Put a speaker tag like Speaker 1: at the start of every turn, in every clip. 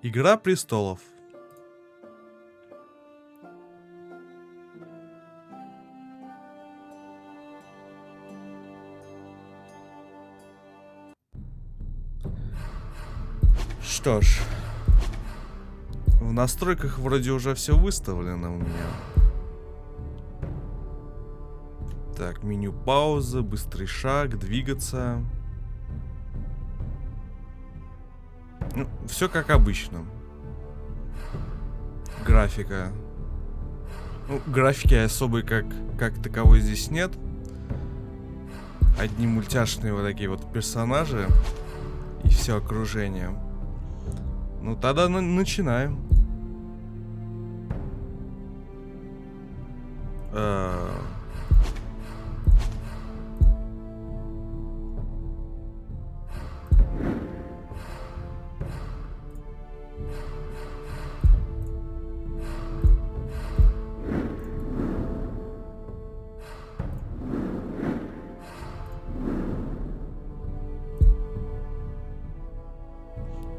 Speaker 1: Игра престолов. Что ж, в настройках вроде уже все выставлено у меня. Так, меню пауза, быстрый шаг, двигаться. Ну, все как обычно. Графика. Ну, графики особой как таковой здесь нет. Одни мультяшные вот такие вот персонажи и все окружение. Ну, тогда начинаем.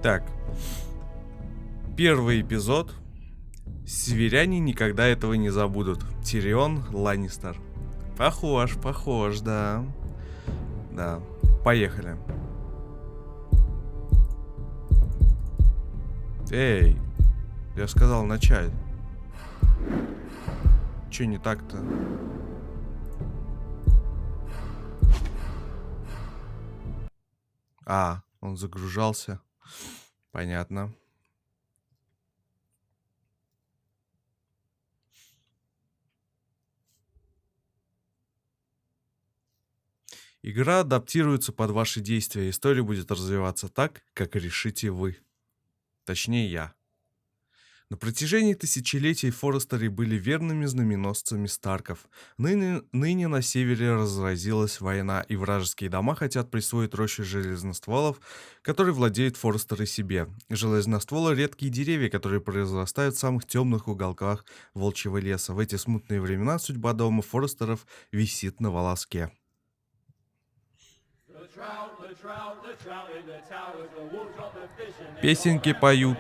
Speaker 1: Так. Первый эпизод. Северяне никогда этого не забудут. Тирион Ланнистер. Похож, да. Да. Поехали. Эй, я сказал начать. Че не так-то? А, он загружался. Понятно. Игра адаптируется под ваши действия. История будет развиваться так, как решите вы. Точнее, я. На протяжении тысячелетий Форестеры были верными знаменосцами Старков. Ныне на севере разразилась война, и вражеские дома хотят присвоить рощу железностволов, которые владеют Форестеры себе. Железностволы — редкие деревья, которые произрастают в самых темных уголках волчьего леса. В эти смутные времена судьба дома Форестеров висит на волоске. Песенки поют.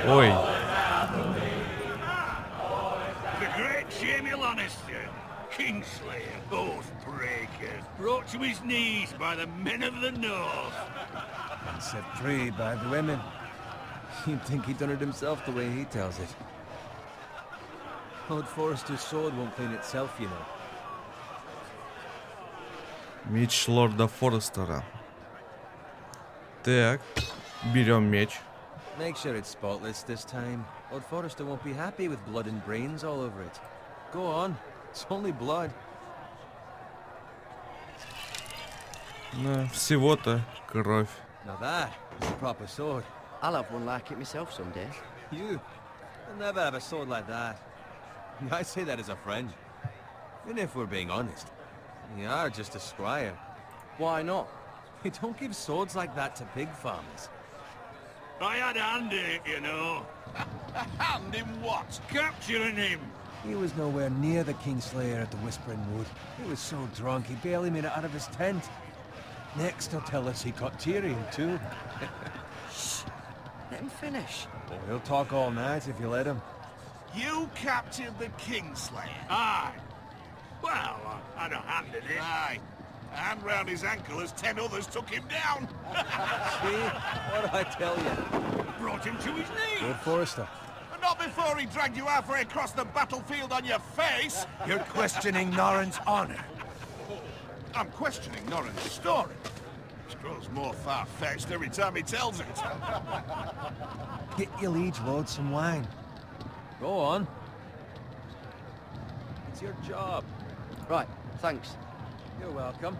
Speaker 1: Ой.
Speaker 2: Kingslayer, oath breakers, brought to his knees by the men of the north.
Speaker 3: And set free by the women. You'd think he'd done it himself the way he tells it. Old Forrester's sword won't clean itself, you know.
Speaker 1: Меч лорда Форестера. Так, берем меч.
Speaker 3: Make sure it's spotless this time. Old Forrester won't be happy with blood and brains all over it. Go on. It's only blood.
Speaker 1: Да, всего-то кровь.
Speaker 3: Now that is a proper sword.
Speaker 4: I'll have one like it myself someday.
Speaker 3: You'll never have a sword like that. I say that as a friend. And if we're being honest, you are just a squire.
Speaker 4: Why not?
Speaker 3: You don't give swords like that to pig farmers.
Speaker 2: I had a hand in it, you know.
Speaker 5: A hand in what?
Speaker 2: Capturing him.
Speaker 3: He was nowhere near the Kingslayer at the Whispering Wood. He was so drunk he barely made it out of his tent. Next he'll tell us he caught Tyrion too.
Speaker 4: Shh. Let him finish.
Speaker 3: Oh, he'll talk all night if you let him.
Speaker 5: You captured the Kingslayer?
Speaker 2: Aye. Well, I had a hand in it.
Speaker 5: Aye. A hand round his ankle as 10 others took him down.
Speaker 3: See? What'd I tell you?
Speaker 2: Brought him to his knees.
Speaker 3: Lord Forrester.
Speaker 5: But not before he dragged you halfway across the battlefield on your face.
Speaker 3: You're questioning Norrin's honor.
Speaker 5: I'm questioning Norrin's story. It grows more far-fetched every time he tells it.
Speaker 3: Get your liege lord some wine. Go on. It's your job.
Speaker 4: Right, thanks.
Speaker 3: You're welcome.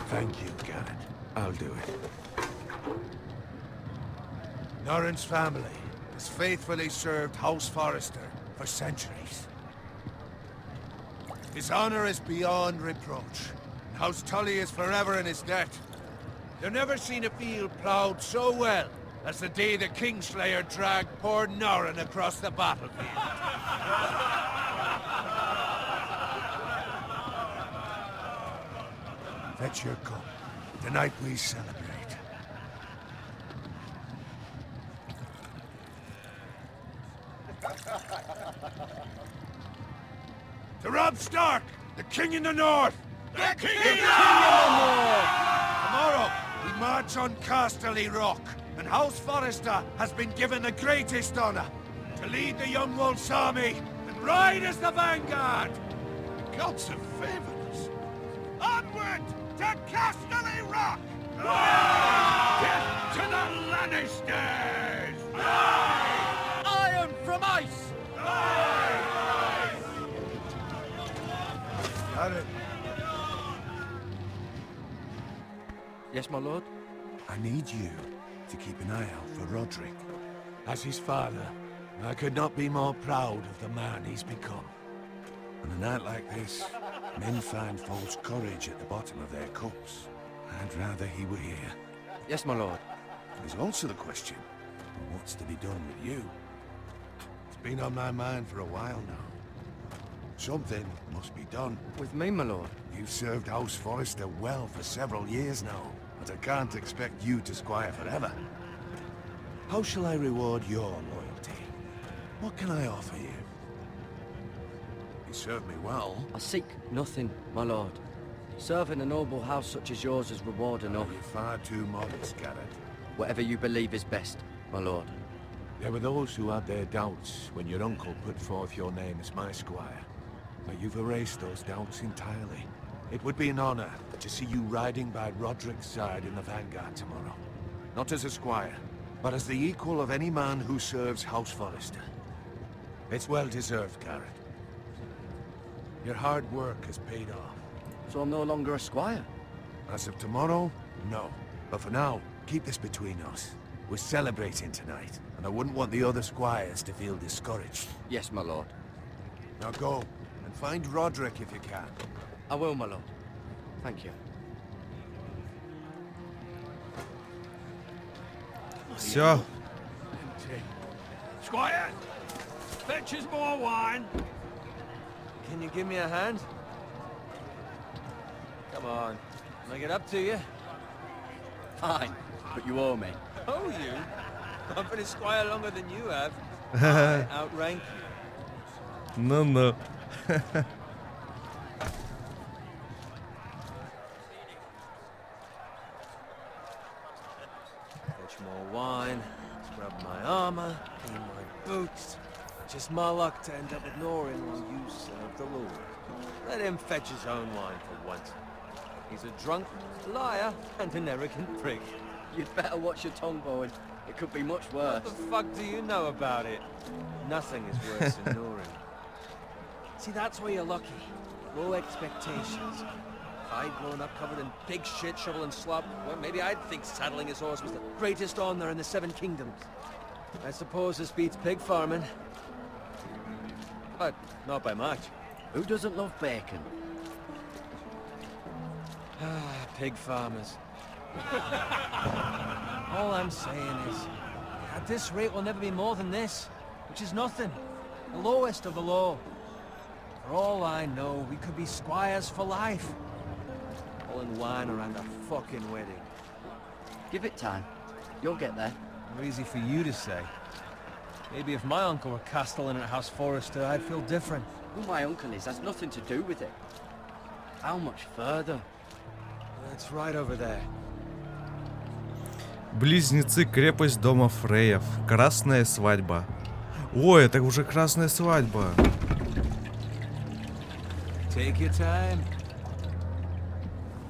Speaker 6: Thank you, Garrett. I'll do it. Norrin's family has faithfully served House Forrester for centuries. His honor is beyond reproach. House Tully is forever in his debt. They've never seen a field plowed so well as the day the Kingslayer dragged poor Norrin across the battlefield. Fetch your cup. Tonight we celebrate. To Rob Stark, the King in the North!
Speaker 2: The king
Speaker 6: The
Speaker 2: is
Speaker 6: King in the North! Tomorrow, we march on Casterly Rock, and House Forrester has been given the greatest honor to lead the Young Wolf's army and ride as the vanguard!
Speaker 5: The gods have favored us. Onward to Casterly Rock!
Speaker 2: death to the Lannisters!
Speaker 4: Iron from ice!
Speaker 6: Got it.
Speaker 4: Yes, my lord?
Speaker 6: I need you to keep an eye out for Roderick. As his father, I could not be more proud of the man he's become. On a night like this, men find false courage at the bottom of their cups. I'd rather he were here.
Speaker 4: Yes, my lord.
Speaker 6: There's also the question of what's to be done with you. It's been on my mind for a while now. Something must be done.
Speaker 4: With me, my lord.
Speaker 6: You've served House Forrester well for several years now, but I can't expect you to squire forever. How shall I reward your loyalty? What can I offer you? You served me well.
Speaker 4: I seek nothing, my lord. Serving a noble house such as yours is reward enough.
Speaker 6: You're far too modest, Garrett.
Speaker 4: Whatever you believe is best, my lord.
Speaker 6: There were those who had their doubts when your uncle put forth your name as my squire. But you've erased those doubts entirely. It would be an honor to see you riding by Roderick's side in the vanguard tomorrow. Not as a squire, but as the equal of any man who serves House Forrester. It's well deserved, Garrett. Your hard work has paid off.
Speaker 4: So I'm no longer a squire?
Speaker 6: As of tomorrow, no. But for now, keep this between us. We're celebrating tonight, and I wouldn't want the other squires to feel discouraged.
Speaker 4: Yes, my lord.
Speaker 6: Now go, and find Roderick if you can.
Speaker 4: I will, my lord. Thank you.
Speaker 1: Все.
Speaker 2: Squire, fetch us more wine.
Speaker 3: Can you give me a hand? Come on. Can I get up to you?
Speaker 4: Fine, but you owe me.
Speaker 3: Oh, you? I've been a squire longer than you have. I outrank you.
Speaker 1: Ну-ну.
Speaker 3: Fetch more wine, scrub my armor, clean my boots. Just my luck to end up with Norrin while you serve the Lord. Let him fetch his own wine for once. He's a drunk, liar, and an arrogant prick.
Speaker 4: You'd better watch your tongue, boy. It could be much
Speaker 3: What
Speaker 4: worse.
Speaker 3: the fuck do you know about it? Nothing is worse than Norrin. See, that's where you're lucky. Low expectations. If I'd grown up covered in pig shit, shovel and slop, well, maybe I'd think saddling his horse was the greatest honor in the Seven Kingdoms. I suppose this beats pig farming. But not by much.
Speaker 4: Who doesn't love bacon?
Speaker 3: Ah, pig farmers. All I'm saying is, at this rate we'll never be more than this, which is nothing. The lowest of the low. For all I know, we could be squires for life. Pulling wine around a fucking wedding.
Speaker 4: Give it time. You'll get there.
Speaker 3: Not easy for you to say. Maybe if my uncle were castellan at House Forrester, I'd feel different.
Speaker 4: Who my uncle is has nothing to do with it. How much further?
Speaker 3: It's right over there.
Speaker 1: Близнецы, крепость дома Фреев. Красная свадьба. Ой, это уже красная свадьба.
Speaker 3: Take your time.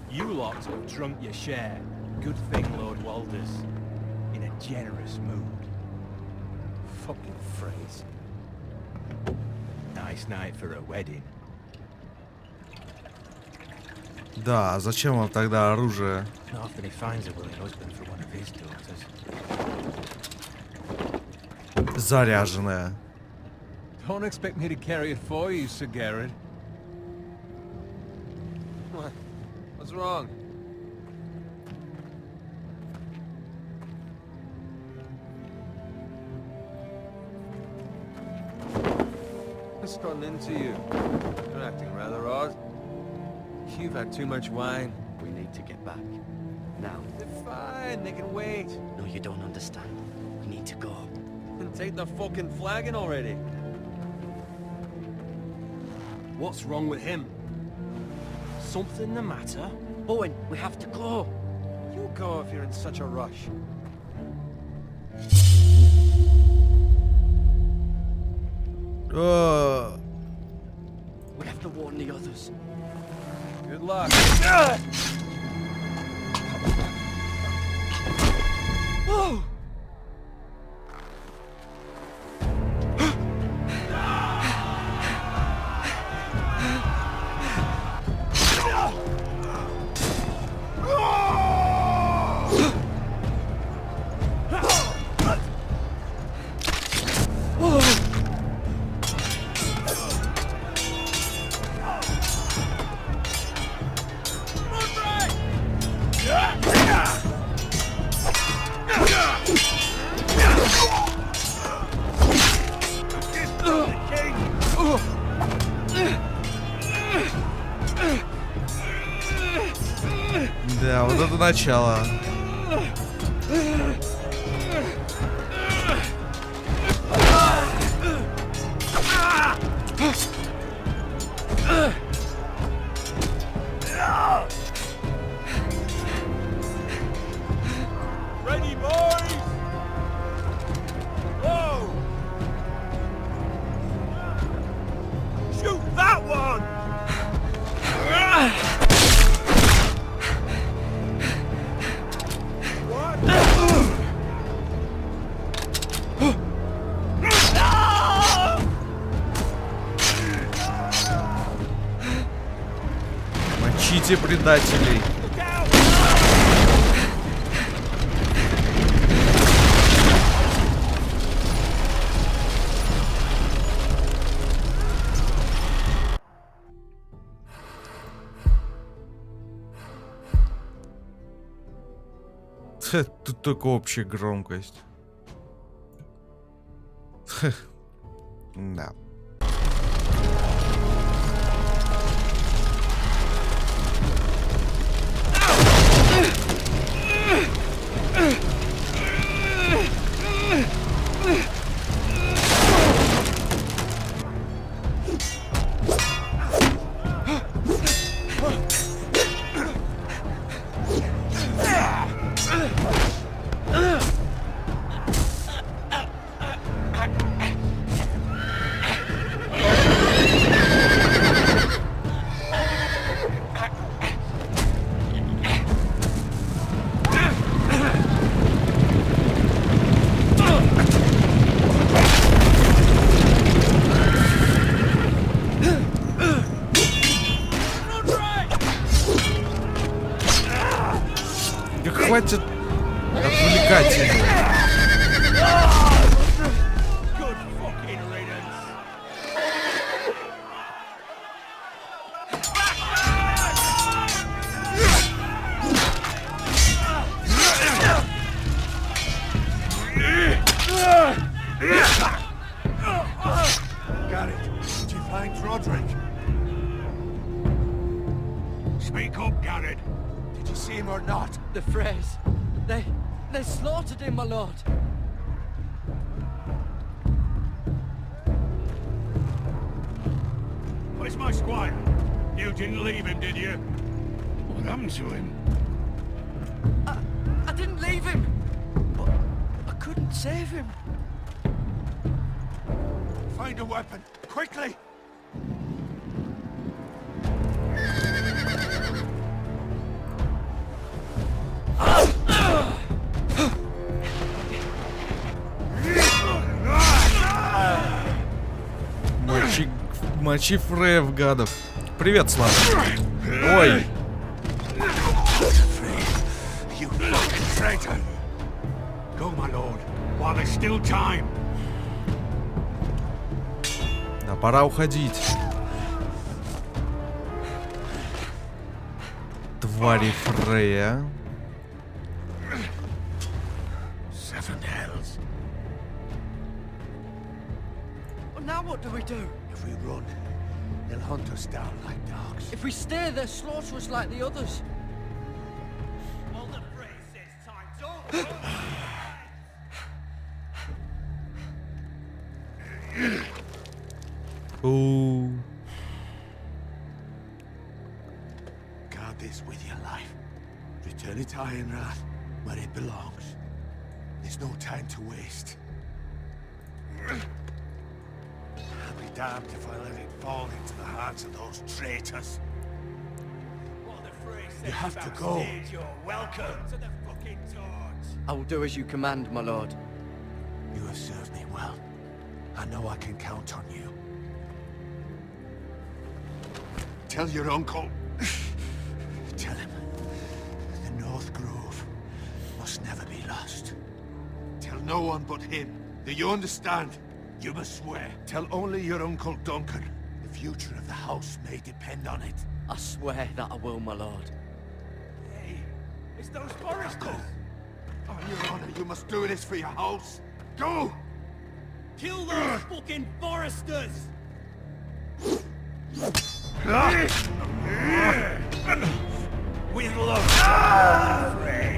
Speaker 3: You lot have drunk your share. Good thing Lord Walder's in a generous mood. Fucking phrase. Nice night for a wedding.
Speaker 1: Да, а зачем вам тогда оружие?
Speaker 3: Not often he finds a willing husband for one of his daughters.
Speaker 1: Заряженное.
Speaker 3: Don't expect me to carry it for you, Sir Garrett. What's wrong? Strutting into you. You're acting rather odd. You've had too much wine.
Speaker 4: We need to get back. Now.
Speaker 3: They're fine, they can wait.
Speaker 4: No, you don't understand. We need to go.
Speaker 3: Then take the fucking flagon already. What's wrong with him? Something the matter?
Speaker 4: Owen, we have to go.
Speaker 3: You go if you're in such a rush.
Speaker 4: We have to warn the others.
Speaker 3: Good luck. Oh!
Speaker 1: Да, вот это начало.
Speaker 3: Ready, boys! Whoa! Shoot that one!
Speaker 1: Мочите предателей. Тут только общая громкость. Да. Да хватит отвлекать его.
Speaker 2: Good fucking riddance.
Speaker 5: Garrett, did you find Roderick?
Speaker 2: Speak up, Garrett.
Speaker 5: Did you see him or not?
Speaker 4: The Freys. They slaughtered him, my lord.
Speaker 2: Where's my squire? You didn't leave him, did you? What happened to him?
Speaker 4: I didn't leave him. But I couldn't save him.
Speaker 5: Find a weapon, quickly!
Speaker 1: Мочи Фреев, гадов. Привет, Слава. Ой.
Speaker 5: You fucking traitor!
Speaker 2: Go, my lord, while there's still time.
Speaker 1: Да, пора уходить. Твари Фрея.
Speaker 5: Seven hells.
Speaker 4: Now what do we do?
Speaker 6: If we run, they'll hunt us down like dogs.
Speaker 4: If we stay, they'll slaughter us like the others.
Speaker 2: Well, the phrase says time's over.
Speaker 1: Ooh.
Speaker 6: Guard this with your life. Return it to Ironrath, where it belongs. There's no time to waste. I'll be damned if I let it fall into the hands of those traitors.
Speaker 2: What the phrase says
Speaker 6: You have to
Speaker 2: about
Speaker 6: go.
Speaker 2: stage, you're welcome to the fucking torch.
Speaker 4: I will do as you command, my lord.
Speaker 6: You have served me well. I know I can count on you. Tell your uncle. Tell him the North Grove must never be lost. Tell no one but him. Do you understand? You must swear. Tell only your Uncle Duncan. The future of the house may depend on it.
Speaker 4: I swear that I will, my lord.
Speaker 2: Hey, it's those foresters.
Speaker 6: On your honor, you must do this for your house. Go!
Speaker 2: Kill those fucking foresters. With love. Free.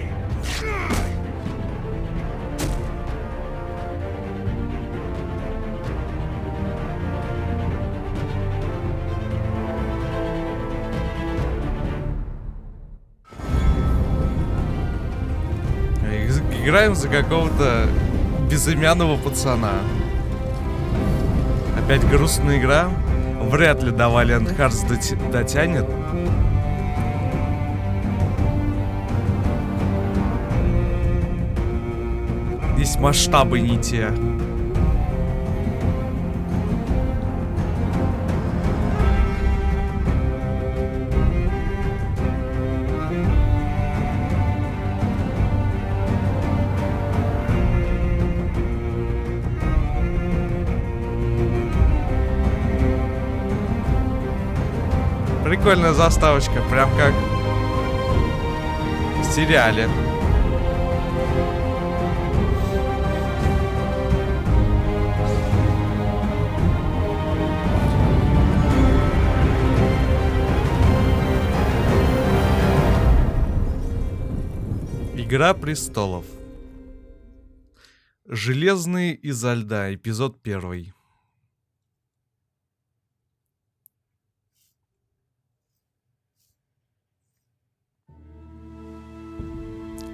Speaker 1: Играем за какого-то безымянного пацана. Опять грустная игра. Вряд ли до Valiant Hearts дотянет. Здесь масштабы не те. Прикольная заставочка, прям как в сериале. Игра престолов. Железные изо льда. Эпизод 1.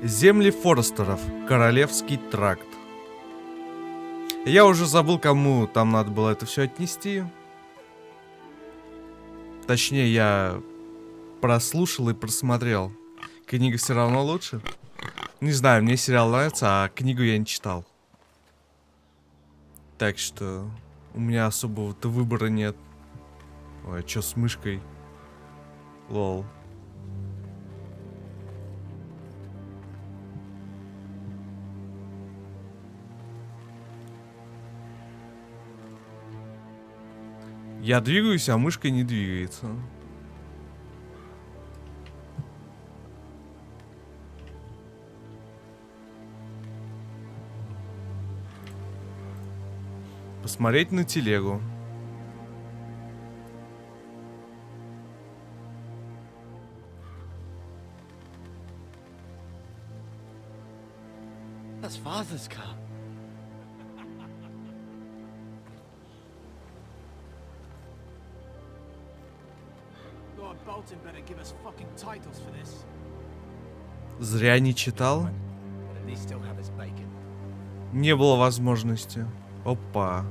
Speaker 1: Земли Форестеров. Королевский тракт. Я уже забыл, кому там надо было это все отнести. Точнее, я прослушал и просмотрел. Книга все равно лучше. Не знаю, мне сериал нравится, а книгу я не читал. Так что у меня особого-то выбора нет. Ой, а чё с мышкой? Лол. Я двигаюсь, а мышка не двигается. Посмотреть на телегу.
Speaker 4: That's father's car.
Speaker 2: Lord Bolton better give us fucking titles for this.
Speaker 1: Зря не читал.
Speaker 2: But at least still have his bacon.
Speaker 1: Не было возможности. Опа.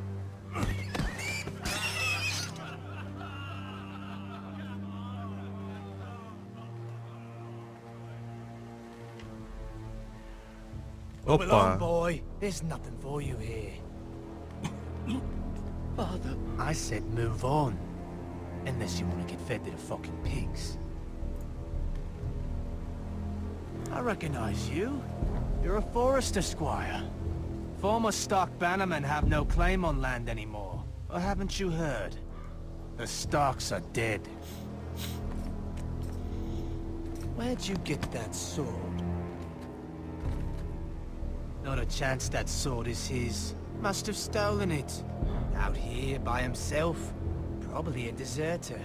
Speaker 2: Move along,
Speaker 1: Опа.
Speaker 2: boy. There's nothing for you here.
Speaker 4: Father.
Speaker 2: I said move on. Unless you want to get fed to the fucking pigs. I recognize you. You're a Forester squire. Former Stark bannermen have no claim on land anymore. Or haven't you heard? The Starks are dead. Where'd you get that sword? Not a chance that sword is his. Must have stolen it. Out here. here by himself. Probably a deserter.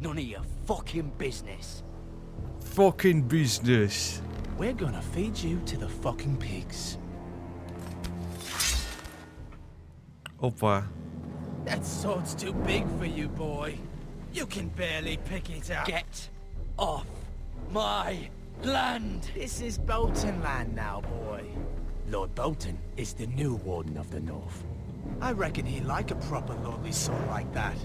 Speaker 4: None of your fucking business.
Speaker 1: Fucking business.
Speaker 2: We're gonna feed you to the fucking pigs.
Speaker 1: Опа.
Speaker 2: That sword's too big for you, boy. You can barely pick it up.
Speaker 4: Get off my land!
Speaker 2: This is Bolton land now, boy. Lord Bolton is the new Warden of the North. I reckon he'd like a proper lordly sword like that.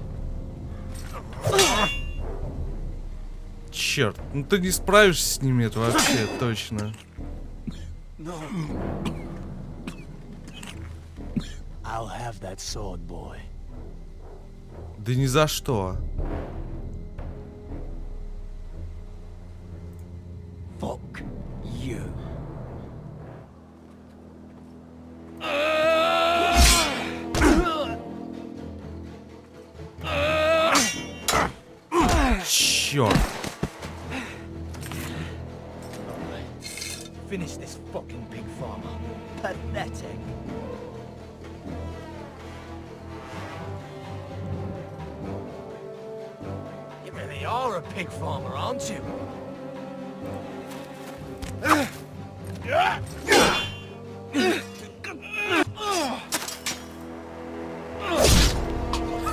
Speaker 1: Черт, ну ты не справишься с ними, это вообще точно.
Speaker 4: No.
Speaker 2: I'll have that sword, boy.
Speaker 1: Да ни за что.
Speaker 4: Fuck you.
Speaker 1: Черт.
Speaker 2: Finish this fucking pig farmer. Pathetic. You really are a pig farmer, aren't you?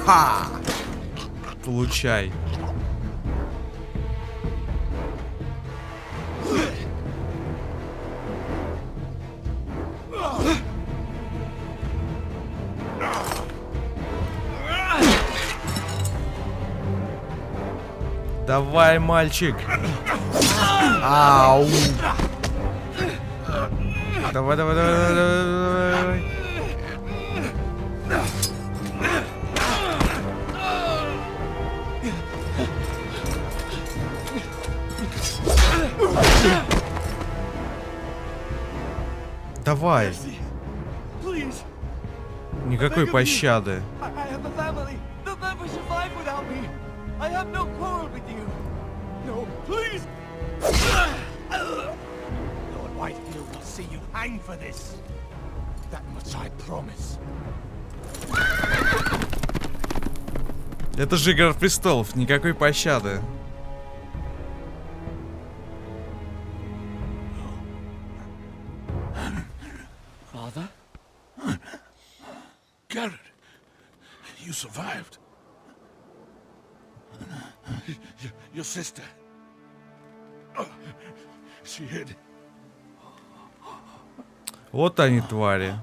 Speaker 1: Ха! Получай. Давай, мальчик. Ау. Давай, давай, давай, давай, давай. Давай.
Speaker 2: Please.
Speaker 1: Никакой пощады.
Speaker 2: I have a family. They'll never survive without me. I have no quarrel with you. No, please. Lord Whitefield will see you hang for this. That much I promise.
Speaker 1: Это же Игра престолов, никакой пощады.
Speaker 4: Father?
Speaker 5: Garrett, you survived. Your sister. Oh, she hid.
Speaker 1: Вот они, твари.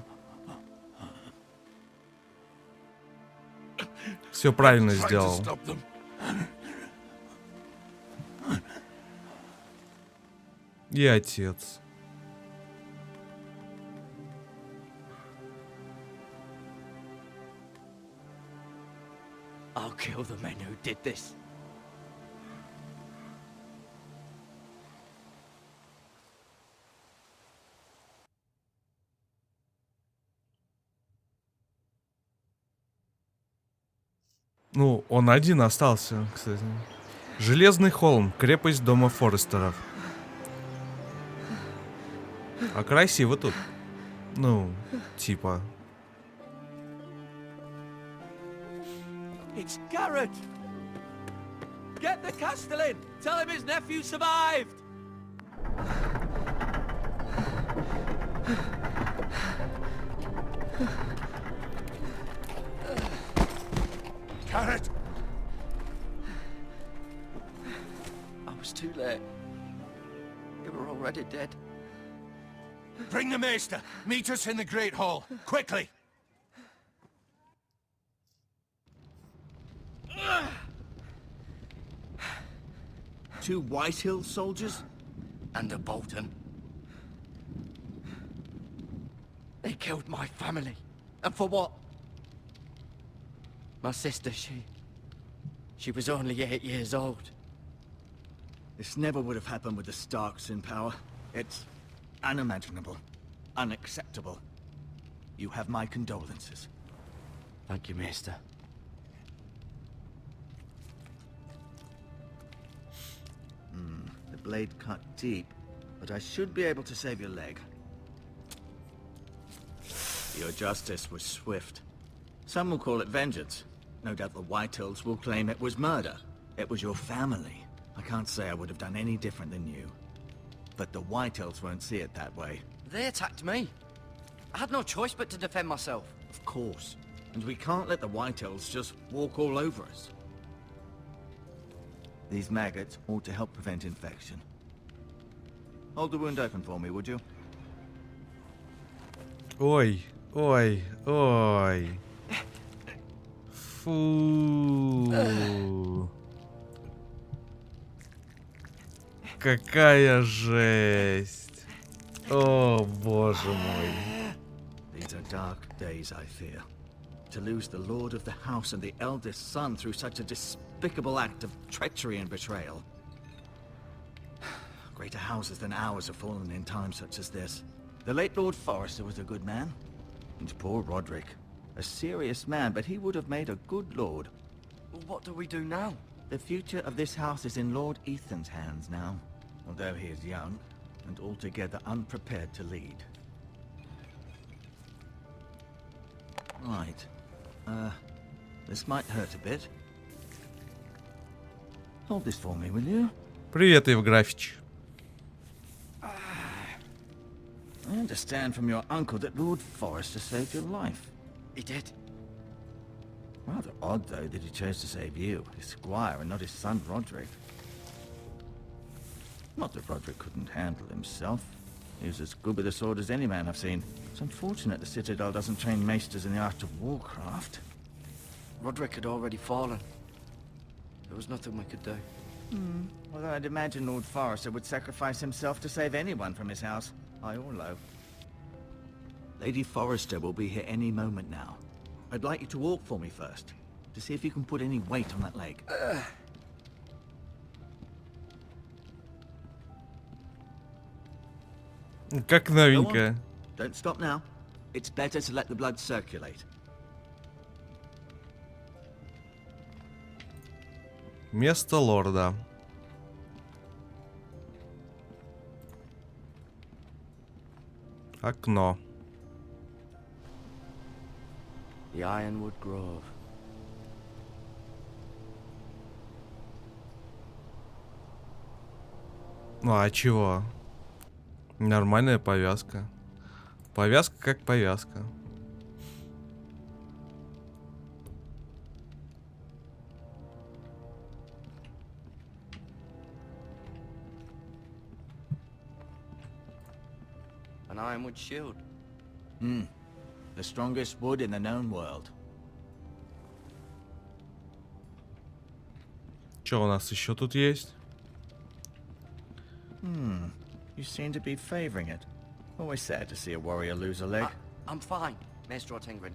Speaker 1: Все правильно
Speaker 5: Tried to
Speaker 1: сделал.
Speaker 5: stop them.
Speaker 1: И отец.
Speaker 4: I'll kill the men who did this.
Speaker 1: Ну, он один остался, кстати. Железный холм, крепость дома Форестеров. А красиво тут. Ну, типа.
Speaker 4: It's Garrett! Get the Castellan! Tell him his nephew survived!
Speaker 5: Garrett!
Speaker 4: I was too late. They were already dead.
Speaker 5: Bring the maester. Meet us in the Great Hall. Quickly!
Speaker 7: Two Whitehill soldiers? And a Bolton.
Speaker 4: They killed my family. And for what? My sister, she was only 8 years old.
Speaker 7: This never would have happened with the Starks in power. It's unimaginable. Unacceptable. You have my condolences.
Speaker 4: Thank you, Maester.
Speaker 7: The blade cut deep, but I should be able to save your leg. Your justice was swift. Some will call it vengeance. No doubt the Whitehills will claim it was murder. It was your family. I can't say I would have done any different than you. But the Whitehills won't see it that way.
Speaker 8: They attacked me. I had no choice but to defend myself.
Speaker 7: Of course. And we can't let the Whitehills just walk all over us. These maggots ought to help prevent infection. Hold the wound open for me, would you?
Speaker 1: Ой, ой, ой. Фу. Какая жесть. О, боже мой.
Speaker 7: These are dark days, I fear. To lose the lord of the house and the eldest son through such a despicable act of treachery and betrayal. Greater houses than ours have fallen in times such as this. The late Lord Forrester was a good man. And poor Roderick. A serious man, but he would have made a good lord.
Speaker 8: What do we do now?
Speaker 7: The future of this house is in Lord Ethan's hands now. Although he is young, and altogether unprepared to lead. Right. This might hurt a bit. Hold this for me, will you?
Speaker 1: Привет, Евграфич.
Speaker 7: I understand from your uncle that Lord Forrester saved your life.
Speaker 8: He did.
Speaker 7: Rather odd, though, that he chose to save you, his squire, and not his son Roderick. Not that Roderick couldn't handle himself. He was as good with a sword as any man I've seen. It's unfortunate the Citadel doesn't train maesters in the art of warcraft.
Speaker 8: Roderick had already fallen. There was nothing we could do.
Speaker 7: Although I'd imagine Lord Forrester would sacrifice himself to save anyone from his house, high or low. Lady Forrester will be here any moment now. I'd like you to walk for me first, to see if you can put any weight on that leg.
Speaker 1: Как новенькая.
Speaker 7: Don't stop now. It's better to let the blood circulate.
Speaker 1: Место лорда. Окно.
Speaker 8: The Ironwood Grove.
Speaker 1: Ну а чего? Нормальная повязка. Повязка как повязка.
Speaker 8: An Ironwood shield.
Speaker 7: The strongest wood in the known world.
Speaker 1: Что у нас еще тут есть?
Speaker 7: You seem to be favoring it. Always sad to see a warrior lose a leg.
Speaker 8: I'm fine, Maestro Tingrin.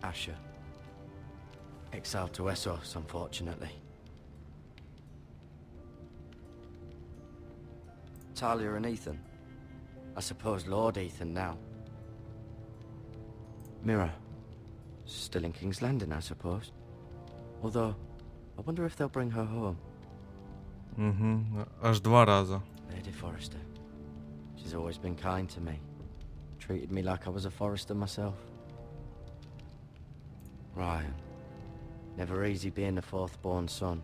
Speaker 8: Asher. Exiled to Essos, unfortunately. Talia and Ethan. I suppose Lord Ethan now. Mira. Still in King's Landing, I suppose. Although, I wonder if they'll bring her home.
Speaker 1: Угу. Аж 2 раза.
Speaker 8: Lady Forrester. She's always been kind to me. Treated me like I was a Forrester myself. Ryan. Never easy being the fourth-born son.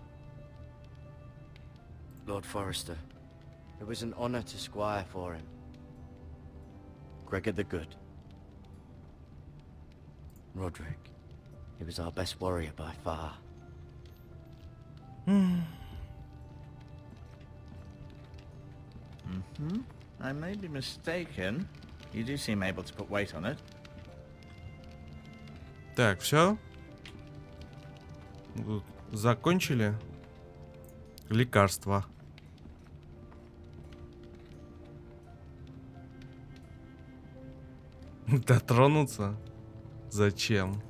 Speaker 8: Lord Forrester. It was an honor to squire for him. Gregor the Good. Roderick. He was our best warrior by far.
Speaker 7: I may be mistaken. You do seem able to put weight on it.
Speaker 1: Так, все? Закончили? Лекарства. Дотронуться? Зачем?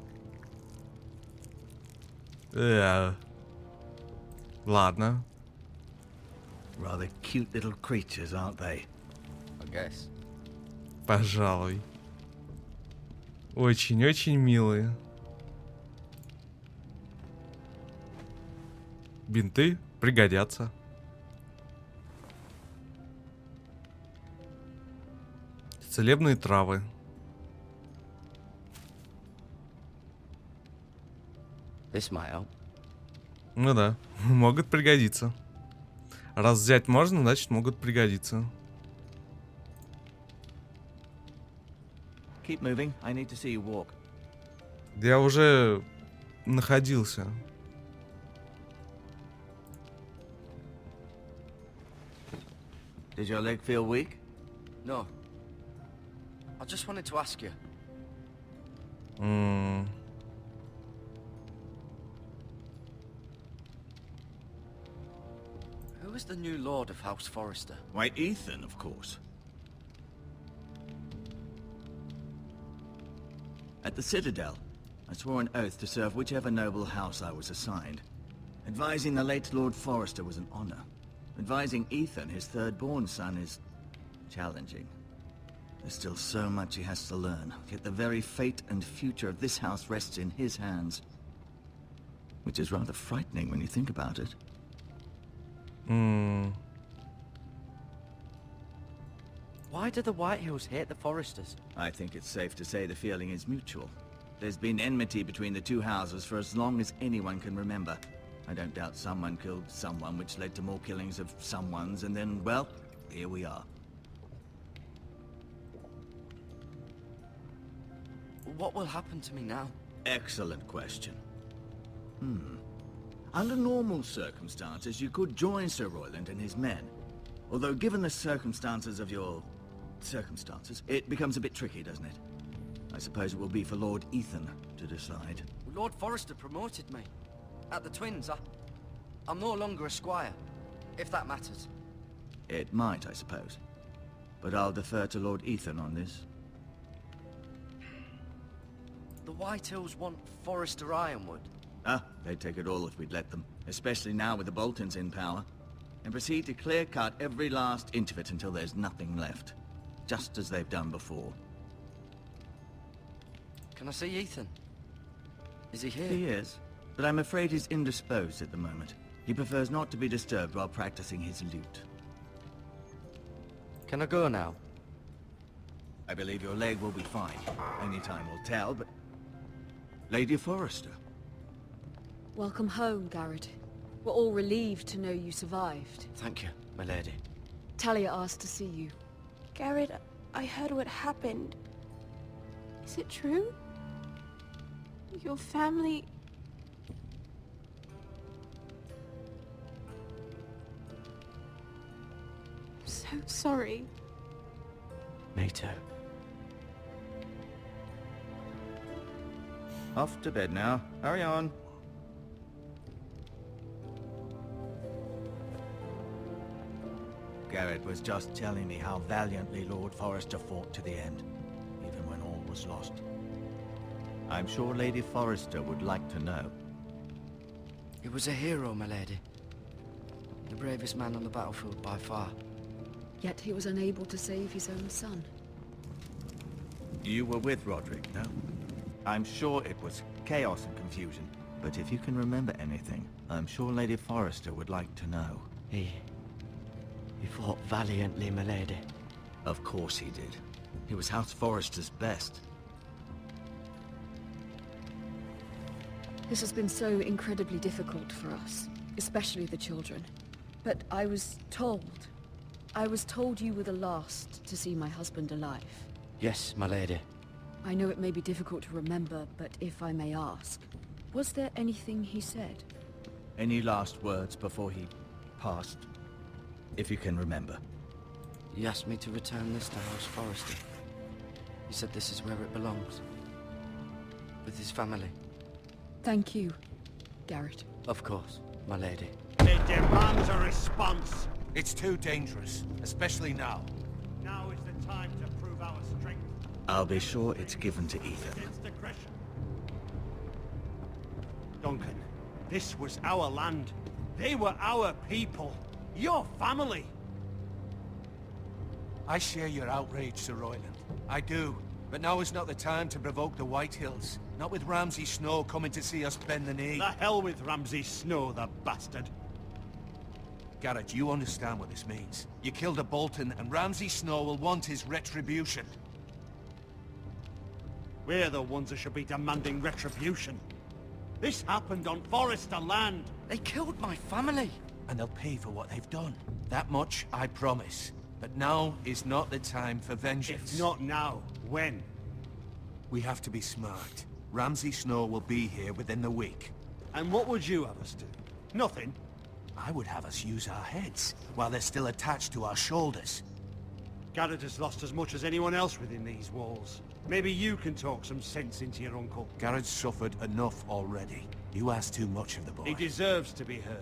Speaker 1: Ладно.
Speaker 7: Rather cute little creatures, aren't they?
Speaker 8: I guess.
Speaker 1: Пожалуй. Очень-очень милые. Бинты пригодятся. Целебные травы.
Speaker 8: This might help.
Speaker 1: Ну да, могут пригодиться. Раз взять можно, значит могут пригодиться.
Speaker 7: Keep moving. I need to see you walk.
Speaker 1: Я уже находился.
Speaker 7: Does your leg feel weak?
Speaker 8: No. I just wanted to ask you.
Speaker 1: М,
Speaker 8: Who is the new Lord of House Forrester?
Speaker 7: Why, Ethan, of course. At the Citadel, I swore an oath to serve whichever noble house I was assigned. Advising the late Lord Forrester was an honor. Advising Ethan, his third-born son, is challenging. There's still so much he has to learn, yet the very fate and future of this house rests in his hands. Which is rather frightening when you think about it.
Speaker 1: м.
Speaker 8: Why do the Whitehills hate the Forresters?
Speaker 7: I think it's safe to say the feeling is mutual. There's been enmity between the two houses for as long as anyone can remember. I don't doubt someone killed someone, which led to more killings of someones, and then, well, here we are.
Speaker 8: What will happen to me now?
Speaker 7: Excellent question. Under normal circumstances, you could join Sir Royland and his men. Although given the circumstances of your... circumstances, it becomes a bit tricky, doesn't it? I suppose it will be for Lord Ethan to decide.
Speaker 8: Lord Forrester promoted me. At the Twins, I'm no longer a squire, if that matters.
Speaker 7: It might, I suppose. But I'll defer to Lord Ethan on this.
Speaker 8: The Whitehills want Forrester Ironwood.
Speaker 7: Ah, they'd take it all if we'd let them. Especially now with the Boltons in power. And proceed to clear-cut every last inch of it until there's nothing left. Just as they've done before.
Speaker 8: Can I see Ethan? Is he here?
Speaker 7: He is, but I'm afraid he's indisposed at the moment. He prefers not to be disturbed while practicing his lute.
Speaker 8: Can I go now?
Speaker 7: I believe your leg will be fine. Only time will tell, but... Lady Forrester.
Speaker 9: Welcome home, Garrett. We're all relieved to know you survived.
Speaker 8: Thank you, my lady.
Speaker 9: Talia asked to see you.
Speaker 10: Garrett, I heard what happened. Is it true? Your family... I'm so sorry.
Speaker 8: Me too.
Speaker 7: Off to bed now. Hurry on. Garrett was just telling me how valiantly Lord Forrester fought to the end, even when all was lost. I'm sure Lady Forrester would like to know.
Speaker 8: He was a hero, my lady. The bravest man on the battlefield by far.
Speaker 9: Yet he was unable to save his own son.
Speaker 7: You were with Roderick, no? I'm sure it was chaos and confusion, but if you can remember anything, I'm sure Lady Forrester would like to know.
Speaker 8: He fought valiantly, my lady.
Speaker 7: Of course he did. He was House Forrester's best.
Speaker 9: This has been so incredibly difficult for us, especially the children. But I was told you were the last to see my husband alive.
Speaker 8: Yes, my lady.
Speaker 9: I know it may be difficult to remember, but if I may ask, was there anything he said?
Speaker 7: Any last words before he passed? If you can remember.
Speaker 8: He asked me to return this to House Forrester. He said this is where it belongs. With his family.
Speaker 9: Thank you, Garrett.
Speaker 8: Of course, my lady.
Speaker 5: It demands a response.
Speaker 6: It's too dangerous, especially now.
Speaker 5: Now is the time to prove our strength.
Speaker 7: I'll be sure it's given to Ethan.
Speaker 5: Against aggression. Duncan, this was our land. They were our people. Your family.
Speaker 6: I share your outrage, Sir Royland. I do. But now is not the time to provoke the Whitehills. Not with Ramsay Snow coming to see us bend the knee.
Speaker 5: The hell with Ramsay Snow, the bastard.
Speaker 6: Garrett, you understand what this means. You killed a Bolton, and Ramsay Snow will want his retribution.
Speaker 11: We're the ones that should be demanding retribution. This happened on Forrester land.
Speaker 8: They killed my family.
Speaker 6: And they'll pay for what they've done. That much I promise. But now is not the time for vengeance.
Speaker 11: If not now, when?
Speaker 6: We have to be smart. Ramsay Snow will be here within the week.
Speaker 11: And what would you have us do? Nothing.
Speaker 6: I would have us use our heads, while they're still attached to our shoulders.
Speaker 11: Garrett has lost as much as anyone else within these walls. Maybe you can talk some sense into your uncle.
Speaker 6: Garrett's suffered enough already. You ask too much of the boy.
Speaker 11: He deserves to be heard.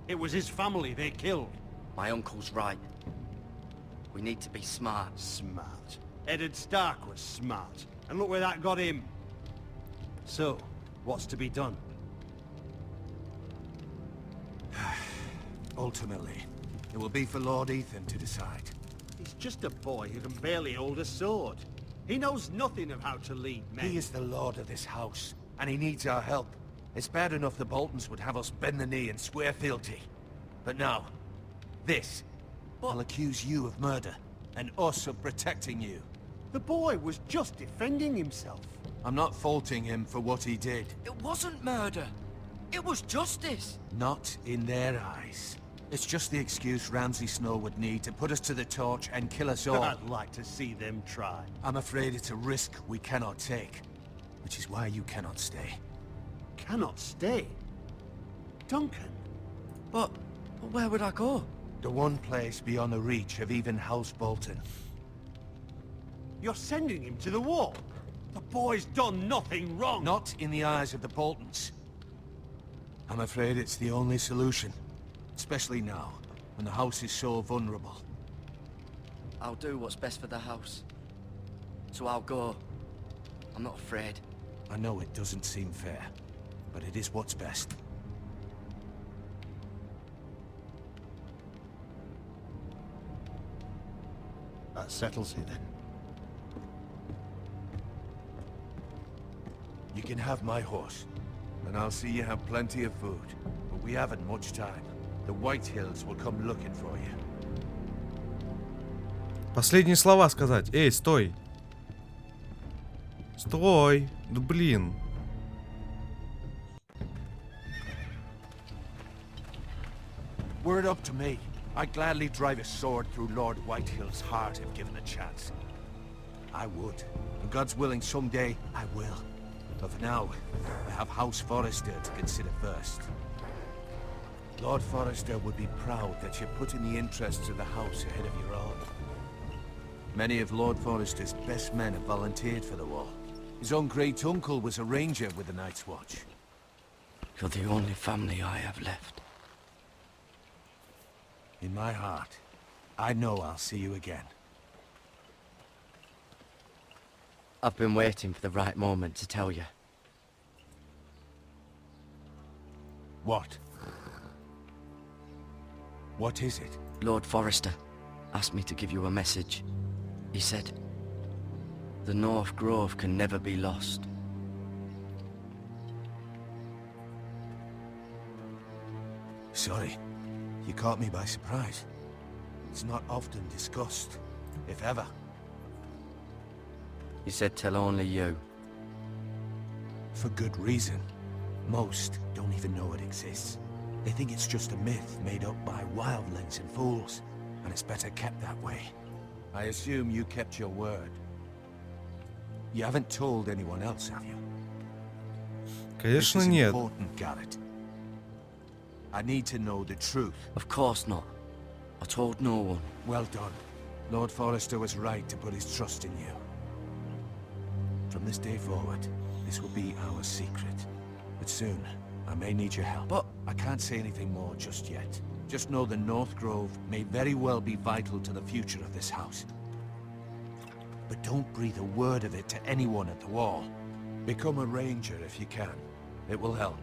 Speaker 11: It was his family they killed.
Speaker 8: My uncle's right. We need to be smart.
Speaker 11: Smart. Eddard Stark was smart. And look where that got him. So, what's to be done?
Speaker 6: Ultimately, it will be for Lord Ethan to decide.
Speaker 11: He's just a boy who can barely hold a sword. He knows nothing of how to lead men.
Speaker 6: He is the lord of this house, and he needs our help. It's bad enough the Boltons would have us bend the knee and swear fealty. But now, this. I'll accuse you of murder, and us of protecting you.
Speaker 11: The boy was just defending himself.
Speaker 6: I'm not faulting him for what he did.
Speaker 8: It wasn't murder. It was justice.
Speaker 6: Not in their eyes. It's just the excuse Ramsay Snow would need to put us to the torch and kill us all.
Speaker 11: I'd like to see them try.
Speaker 6: I'm afraid it's a risk we cannot take, which is why you cannot stay.
Speaker 11: Cannot stay? Duncan?
Speaker 8: But where would I go?
Speaker 6: The one place beyond the reach of even House Bolton.
Speaker 11: You're sending him to the wall? The boy's done nothing wrong!
Speaker 6: Not in the eyes of the Boltons. I'm afraid it's the only solution. Especially now, when the house is so vulnerable.
Speaker 8: I'll do what's best for the house. So I'll go. I'm not afraid.
Speaker 6: I know it doesn't seem fair, but it is what's best.
Speaker 11: That settles it then.
Speaker 6: You can have my horse, and I'll see you have plenty of food. But we haven't much time. The White Hills will come looking for you.
Speaker 1: Последние слова сказать. Эй, стой. Стой. Да блин.
Speaker 6: Were it up to me, I'd gladly drive a sword through Lord Whitehill's heart if given a chance. I would. And God's willing, someday I will. But for now, I have House Forrester to consider first. Lord Forrester would be proud that you're putting the interests of the house ahead of your own. Many of Lord Forrester's best men have volunteered for the war. His own great-uncle was a ranger with the Night's Watch.
Speaker 8: You're the only family I have left.
Speaker 6: In my heart, I know I'll see you again.
Speaker 8: I've been waiting for the right moment to tell you.
Speaker 6: What? What is it?
Speaker 8: Lord Forrester asked me to give you a message. He said, the North Grove can never be lost.
Speaker 6: Sorry, you caught me by surprise. It's not often discussed, if ever.
Speaker 8: He said tell only you.
Speaker 6: For good reason. Most don't even know it exists. They think it's just a myth made up by wildlings and fools, and it's better kept that way. I assume you kept your word. You haven't told anyone else, have you?
Speaker 1: Конечно,
Speaker 6: This is
Speaker 1: нет.
Speaker 6: important, Garrett. I need to know the truth.
Speaker 8: Of course not. I told no one.
Speaker 6: Well done. Lord Forrester was right to put his trust in you. From this day forward, this will be our secret. But soon, I may need your help.
Speaker 8: But
Speaker 6: I can't say anything more just yet. Just know the North Grove may very well be vital to the future of this house. But don't breathe a word of it to anyone at the wall. Become a ranger if you can. It will help.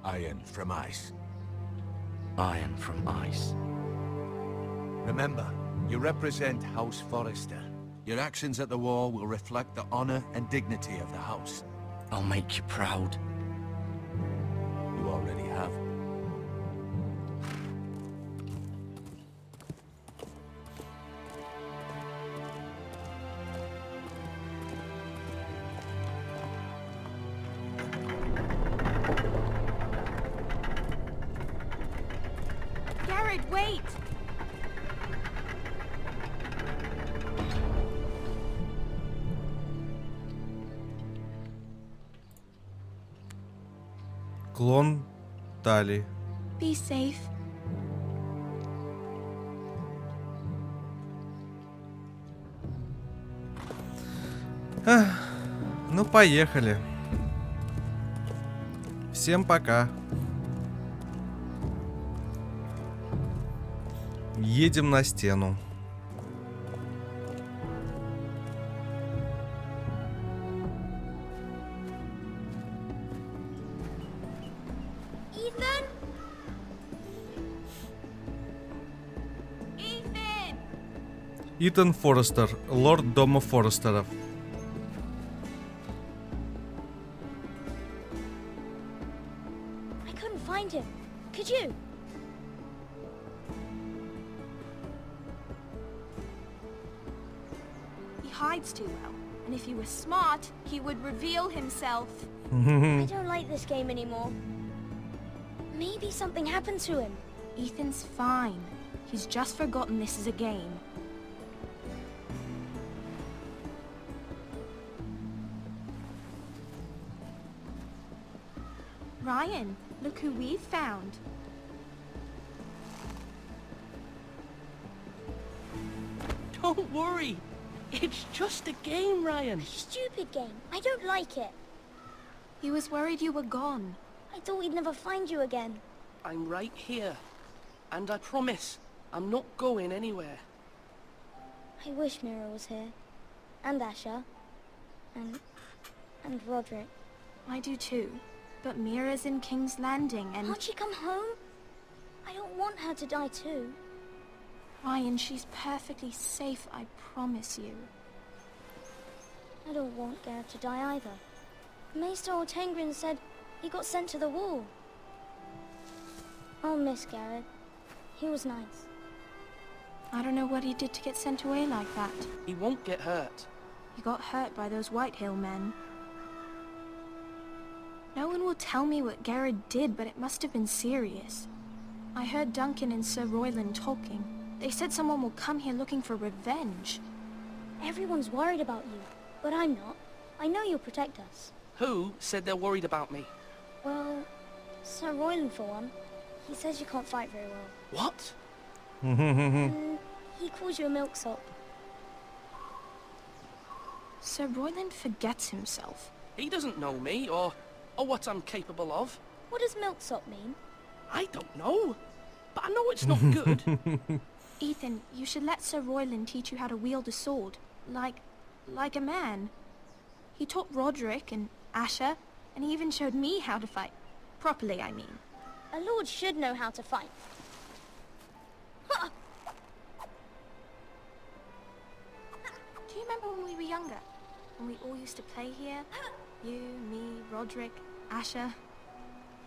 Speaker 6: Iron from ice.
Speaker 8: Iron from ice.
Speaker 6: Remember, you represent House Forrester. Your actions at the war will reflect the honor and dignity of the house.
Speaker 8: I'll make you proud.
Speaker 6: You already have.
Speaker 10: Garrett, wait!
Speaker 1: Клон Тали.
Speaker 10: Be safe.
Speaker 1: Ну, поехали. Всем пока. Едем на стену.
Speaker 10: Ethan? Ethan!
Speaker 1: Итан Форестер, лорд дома Форестеров.
Speaker 12: I couldn't find him. Could you?
Speaker 10: He hides too well, and if he was smart, he would reveal himself.
Speaker 12: I don't like this game anymore. Maybe something happened to him.
Speaker 10: Ethan's fine. He's just forgotten this is a game. Ryan, look who we've found.
Speaker 3: Don't worry. It's just a game, Ryan.
Speaker 12: Stupid game. I don't like it.
Speaker 10: He was worried you were gone.
Speaker 12: I thought we'd never find you again.
Speaker 3: I'm right here. And I promise, I'm not going anywhere.
Speaker 12: I wish Mira was here. And Asher. And Roderick.
Speaker 10: I do too. But Mira's in King's Landing and...
Speaker 12: Can't she come home? I don't want her to die too.
Speaker 10: Ryan, she's perfectly safe, I promise you.
Speaker 12: I don't want Garrett to die either. Maester Ortengrin said he got sent to the wall. I'll miss Garrett. He was nice.
Speaker 10: I don't know what he did to get sent away like that.
Speaker 3: He won't get hurt.
Speaker 10: He got hurt by those Whitehill men. No one will tell me what Garrett did, but it must have been serious. I heard Duncan and Sir Royland talking. They said someone will come here looking for revenge.
Speaker 12: Everyone's worried about you, but I'm not. I know you'll protect us.
Speaker 3: Who said they're worried about me?
Speaker 12: Well, Sir Royland for one. He says you can't fight very well.
Speaker 3: What?
Speaker 12: He calls you a milksop.
Speaker 10: Sir Royland forgets himself.
Speaker 3: He doesn't know me, or what I'm capable of.
Speaker 12: What does milksop mean?
Speaker 3: I don't know. But I know it's not good.
Speaker 10: Ethan, you should let Sir Royland teach you how to wield a sword. Like a man. He taught Roderick and Asher, and he even showed me how to fight. Properly, I mean.
Speaker 12: A lord should know how to fight.
Speaker 10: Do you remember when we were younger? When we all used to play here? You, me, Roderick, Asher.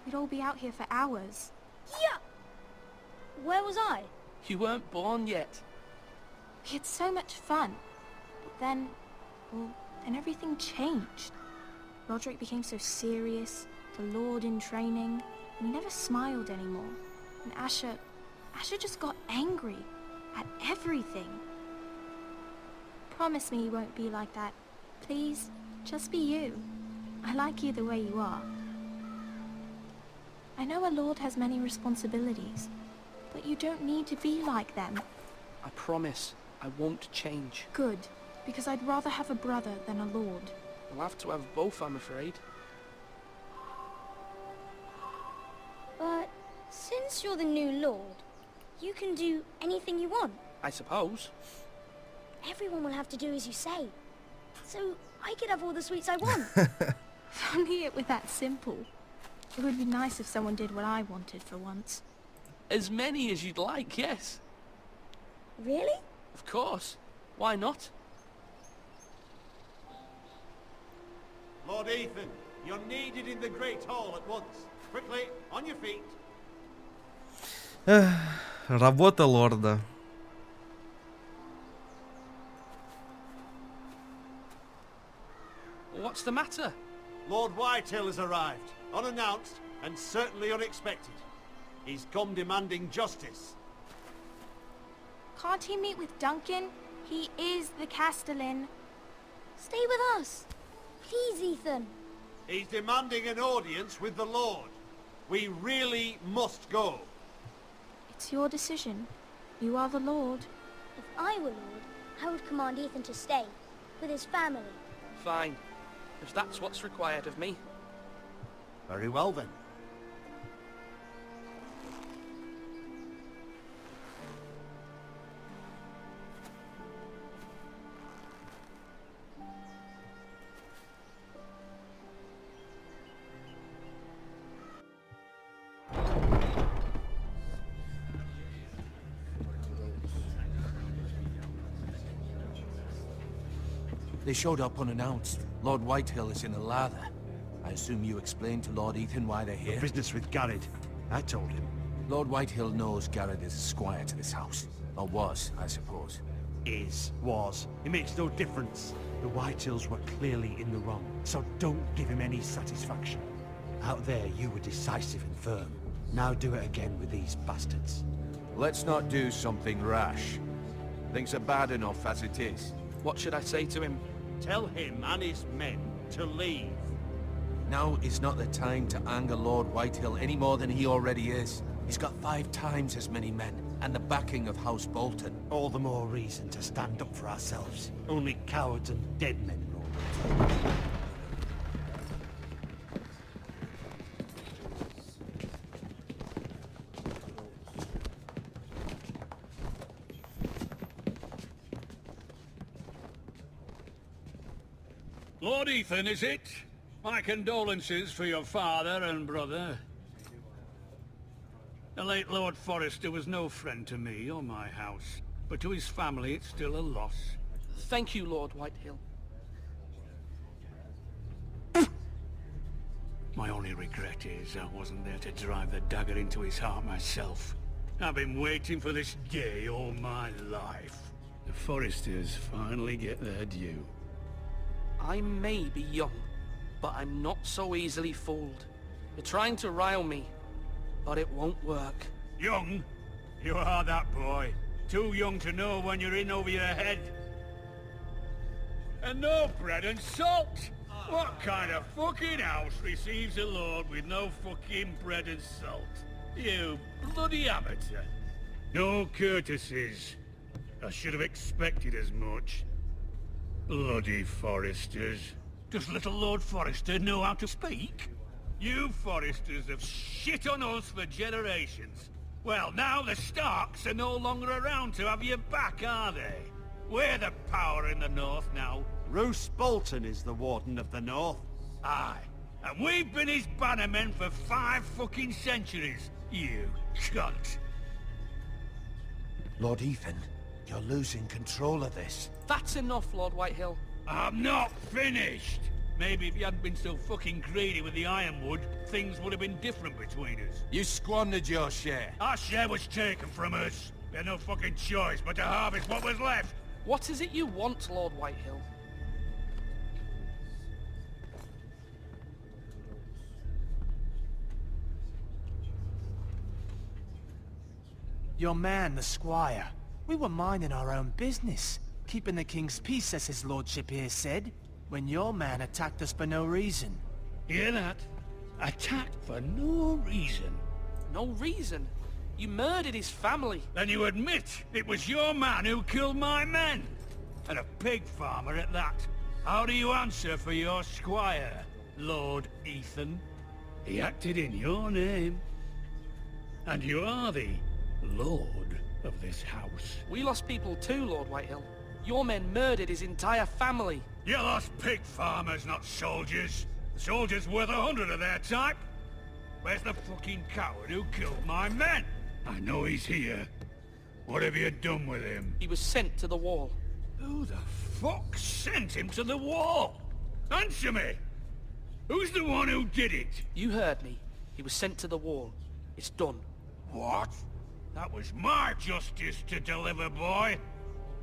Speaker 10: We'd all be out here for hours.
Speaker 12: Yeah! Where was I?
Speaker 3: You weren't born yet.
Speaker 10: We had so much fun. But then, well, then everything changed. Roderick became so serious, the Lord in training, and he never smiled anymore. And Asher just got angry at everything. Promise me you won't be like that. Please, just be you. I like you the way you are. I know a lord has many responsibilities, but you don't need to be like them.
Speaker 3: I promise I won't change.
Speaker 10: Good, because I'd rather have a brother than a lord.
Speaker 3: We'll have to have both, I'm afraid.
Speaker 12: But since you're the new lord, you can do anything you want.
Speaker 3: I suppose.
Speaker 12: Everyone will have to do as you say. So I could have all the sweets I want.
Speaker 10: If only it were that simple. It would be nice if someone did what I wanted for once.
Speaker 3: As many as you'd like, yes.
Speaker 12: Really?
Speaker 3: Of course. Why not?
Speaker 11: Lord Ethan, you're needed in the Great Hall at once. Quickly, on your feet.
Speaker 1: Работа лорда.
Speaker 3: What's the matter?
Speaker 11: Lord Whitehill has arrived, unannounced and certainly unexpected. He's come demanding justice.
Speaker 10: Can't he meet with Duncan? He is the Castellan.
Speaker 12: Stay with us. Please, Ethan.
Speaker 11: He's demanding an audience with the Lord. We really must go.
Speaker 10: It's your decision. You are the Lord.
Speaker 12: If I were Lord, I would command Ethan to stay, with his family.
Speaker 3: Fine. If that's what's required of me.
Speaker 11: Very well then.
Speaker 6: They showed up unannounced. Lord Whitehill is in a lather. I assume you explained to Lord Ethan why they're here?
Speaker 11: Business with Garrett. I told him.
Speaker 6: Lord Whitehill knows Garrett is a squire to this house. Or was, I suppose.
Speaker 11: Was. It makes no difference. The Whitehills were clearly in the wrong, so don't give him any satisfaction. Out there, you were decisive and firm. Now do it again with these bastards.
Speaker 6: Let's not do something rash. Things are bad enough as it is.
Speaker 3: What should I say to him?
Speaker 11: Tell him and his men to leave.
Speaker 6: Now is not the time to anger Lord Whitehill any more than he already is. He's got 5 times as many men, and the backing of House Bolton.
Speaker 11: All the more reason to stand up for ourselves. Only cowards and dead men roll with it.
Speaker 13: Lord Ethan, is it? My condolences for your father and brother. The late Lord Forrester was no friend to me or my house, but to his family it's still a loss.
Speaker 3: Thank you, Lord Whitehill.
Speaker 13: My only regret is I wasn't there to drive the dagger into his heart myself. I've been waiting for this day all my life. The Forresters finally get their due.
Speaker 3: I may be young, but I'm not so easily fooled. You're trying to rile me, but it won't work.
Speaker 13: Young? You are that boy. Too young to know when you're in over your head. And no bread and salt! What kind of fucking house receives a lord with no fucking bread and salt? You bloody amateur. No courtesies. I should have expected as much. Bloody Forresters. Does little Lord Forrester know how to speak? You Forresters have shit on us for generations. Well, now the Starks are no longer around to have you back, are they? We're the power in the north now.
Speaker 11: Roose Bolton is the Warden of the North.
Speaker 13: Aye. And we've been his bannermen for 5 fucking centuries, you cunt.
Speaker 6: Lord Ethan, you're losing control of this.
Speaker 3: That's enough, Lord Whitehill.
Speaker 13: I'm not finished! Maybe if you hadn't been so fucking greedy with the ironwood, things would have been different between us.
Speaker 6: You squandered your share.
Speaker 13: Our share was taken from us. We had no fucking choice but to harvest what was left.
Speaker 3: What is it you want, Lord Whitehill?
Speaker 2: Your man, the squire. We were minding our own business, keeping the king's peace, as his lordship here said, when your man attacked us for no reason.
Speaker 13: Hear that? Attacked for no reason.
Speaker 3: No reason? You murdered his family.
Speaker 13: Then you admit it was your man who killed my men. And a pig farmer at that. How do you answer for your squire, Lord Ethan? He acted in your name. And you are the Lord of this house.
Speaker 3: We lost people too, Lord Whitehill. Your men murdered his entire family.
Speaker 13: You lost pig farmers, not soldiers. The soldiers worth 100 of their type. Where's the fucking coward who killed my men? I know he's here. What have you done with him?
Speaker 3: He was sent to the wall.
Speaker 13: Who the fuck sent him to the wall? Answer me! Who's the one who did it?
Speaker 4: You heard me. He was sent to the wall. It's done.
Speaker 13: What? That was my justice to deliver, boy.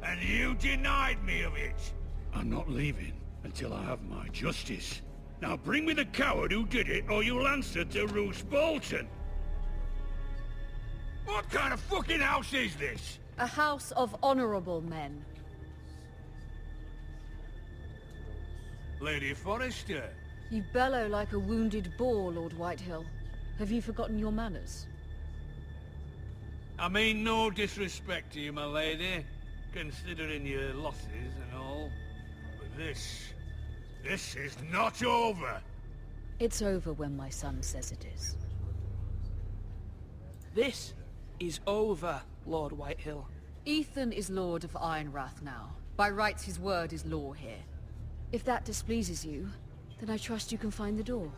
Speaker 13: And you denied me of it. I'm not leaving until I have my justice. Now bring me the coward who did it, or you'll answer to Roose Bolton. What kind of fucking house is this?
Speaker 9: A house of honorable men.
Speaker 13: Lady Forrester.
Speaker 9: You bellow like a wounded boar, Lord Whitehill. Have you forgotten your manners?
Speaker 13: I mean no disrespect to you, my lady, considering your losses and all. But this is not over.
Speaker 9: It's over when my son says it is.
Speaker 4: This is over, Lord Whitehill.
Speaker 9: Ethan is Lord of Ironrath now. By rights, his word is law here. If that displeases you, then I trust you can find the door.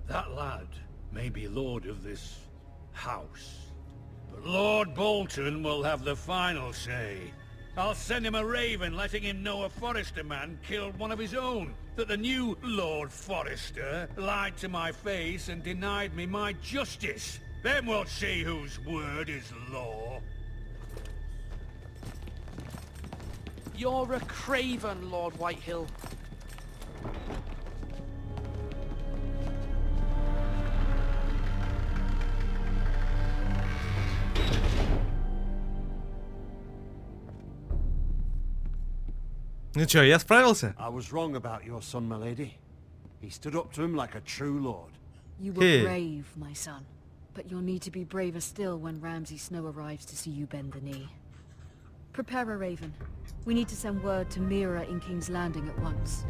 Speaker 13: That lad may be lord of this house, but Lord Bolton will have the final say. I'll send him a raven letting him know a Forrester man killed one of his own, that the new Lord Forrester lied to my face and denied me my justice. Then we'll see whose word is law.
Speaker 4: You're a craven, Lord Whitehill.
Speaker 1: Ну чё, я справился?
Speaker 11: I was wrong about your son, my lady. He stood up to him like a true lord.
Speaker 9: You were brave, my son. But you'll need to be braver still when Ramsay Snow arrives to see you bend the knee. Prepare a raven. We need to send word to Mira in King's Landing at once.